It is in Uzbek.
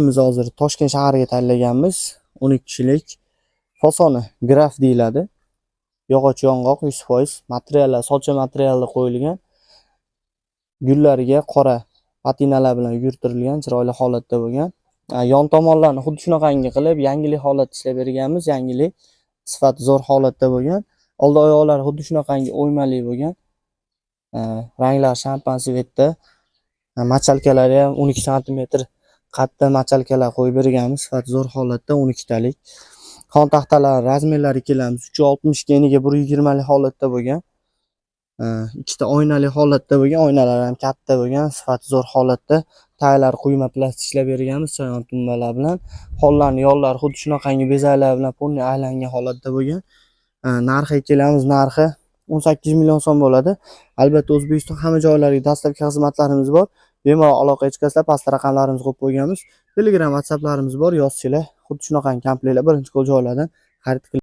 Biz hozir Toshkent shahriga tanlaganmiz. 12 kishilik fasoni graf deyiladi. Yog'och yong'oq 100%. Materiallar socha materialda qo'yilgan. Gullariga qora patinalar bilan yurtirilgan, chiroyli holatda bo'lgan. Yon tomonlarni xuddi shunaqangi qilib yangilik holatda ishlab berganmiz. Yangilik sifati zo'r holatda bo'lgan. Old oyoqlari xuddi shunaqangi o'ymali bo'lgan. Ranglar shampan svetda. Machalkalari ham 12 sm qatta machalkalar qo'yib berganmiz. Sifati zo'r holatda 12 talik. Xon taxtalar razmerlari kelamiz. 360 eniga 120 lik holatda bo'lgan. Ikkita oynali holatda bo'lgan, oynalar ham katta bo'lgan, sifati zo'r holatda. Taylar quyma plastik ishlab berganmiz, chayon tumbalar bilan. Hollarning yo'llari xuddi shunaqangi bezaklar bilan polni aylangan holatda bo'lgan. Narxiga kelamiz, narxi 18 million so'm bo'ladi. Albatta O'zbekiston hamma joylariga dastlabki xizmatlarimiz bor. Bemalol aloqaga chiqasizlar, pastda raqamlarimizni qo'yib qo'yganmiz. Telegram, WhatsApplarimiz bor, yozsanglar, xuddi shunaqangi komplektlar birinchi qo'l joylardan xarid